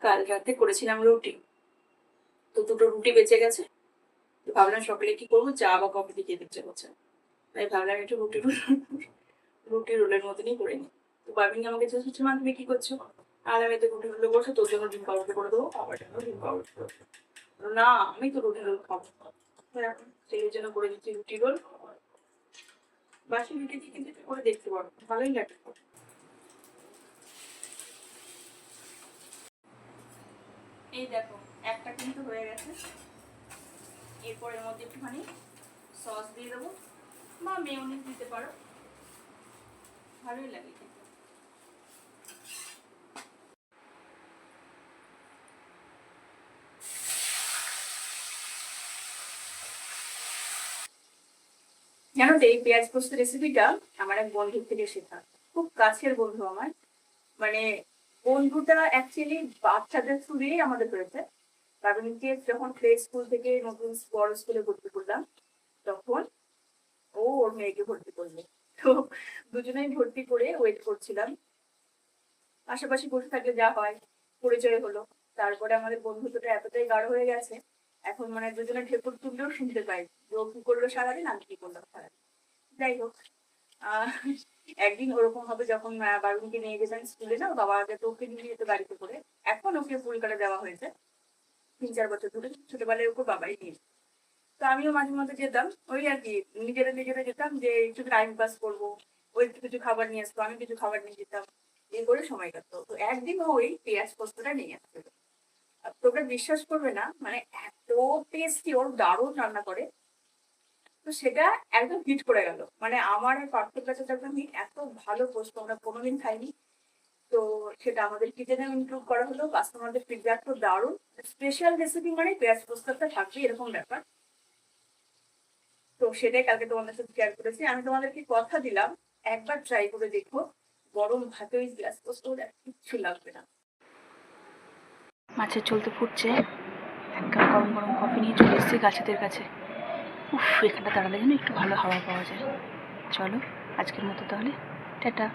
কাল রাতে করেছিলাম রুটি, তো দুটো রুটি বেঁচে গেছে। তো ভাবলাম সকালে কি করবো, চা বা কফি দিয়ে খেতে ইচ্ছে করছে, তাই ভাবলাম একটু রুটি রোলের মতনই করে নিই। তো বাবিন আমাকে জিজ্ঞেস করছে, মা তুমি কি করছো? আর আমি তো রুটি রোল করছো, তোর জন্য ডিম পাউরুটি করে দেবো, আমার জন্য ডিম পাউরুটি করে দেবো। না, আমি তো রুটি রোল খাবো, সেই জন্য করে দিচ্ছি রুটি রোল। বাসি রুটি দিয়ে কিন্তু করে দেখতে পারো, ভালোই লাগে। এই দেখো, একটা কিন্তু হয়ে গেছে। এরপর এর মধ্যে একটুখানি সস দিয়ে দেবো, বা মেয়োনিজ দিতে পারো, ভালোই লাগে খেতে। জানো তো, এই পেঁয়াজ পোস্ত রেসিপিটা আমার এক বন্ধুর থেকে শেখা, খুব কাছের বন্ধু আমার। মানে বন্ধুটা অ্যাকচুয়ালি বাচ্চাদের থ্রু দিয়েই আমাদের হয়েছে। কারণ কি, যখন প্লে স্কুল থেকে নতুন বড় স্কুলে ভর্তি করলাম, তখন ও ওর মেয়েকে ভর্তি করলো। তো দুজনেই ভর্তি করে ওয়েট করছিলাম, পাশাপাশি বসে থাকলে যা হয়, পরিচয় হলো। তারপরে আমাদের বন্ধুত্বটা এতটাই গাঢ় হয়ে গেছে, এখন মানে দুজনে ঠেকুর তুললেও শুনতে পাই যে ও কি করলো সারাদিন, আমি কি করলাম সারাদিন। যাই হোক, আহ একদিন ওরকম হবে যখন বারুণীকে নিয়ে গেছেন স্কুলে, না বাবা আগে তো ওকে নিয়ে যেত গাড়িতে করে, এখন ওকে পুরীকাটা দেওয়া হয়েছে 3-4 বছর ধরে, ছোটবেলায় ওকে বাবাই নিয়ে। তো আমিও মাঝে মাঝে যেতাম, ওই আর কি, নিজেরা নিজেরা যেতাম যে একটু টাইম পাস করবো। ওই একটু কিছু খাবার নিয়ে আসতো, আমি কিছু খাবার নিয়ে যেতাম, এই করে সময় কাটতো। তো একদিন ওই পেঁয়াজ পোস্তটা নিয়ে আসতো। তোমরা বিশ্বাস করবে না, মানে এত টেস্টি, ওর দারুণ রান্না করে। তো সেটা একদম হিট করে গেল, মানে আমার আর পার্থের কাছে যখন আমি এত ভালো পোস্ত আমরা কোনোদিন খাইনি। তো সেটা আমাদের কিচেনে ইনক্লুড করা হলো, কাস্টমারদের ফিডব্যাক তো দারুণ। স্পেশাল রেসিপি মানে পেঁয়াজ পোস্তটা থাকবে, এরকম ব্যাপার। তো সেটাই কালকে তোমাদের সাথে শেয়ার করেছি। আমি তোমাদেরকে কথা দিলাম, একবার ট্রাই করে দেখো, গরম ভাতে ওই পেঁয়াজ পোস্ত কিচ্ছু লাগবে না। মাছের ঝোল তো ফুটছে, এক কাপ গরম গরম কফি নিয়ে চলে এসেছি গাছেদের কাছে। উফ, এখানটা দাঁড়ালে যেন একটু ভালো হাওয়া পাওয়া যায়। চলো আজকের মতো তাহলে, টাটা।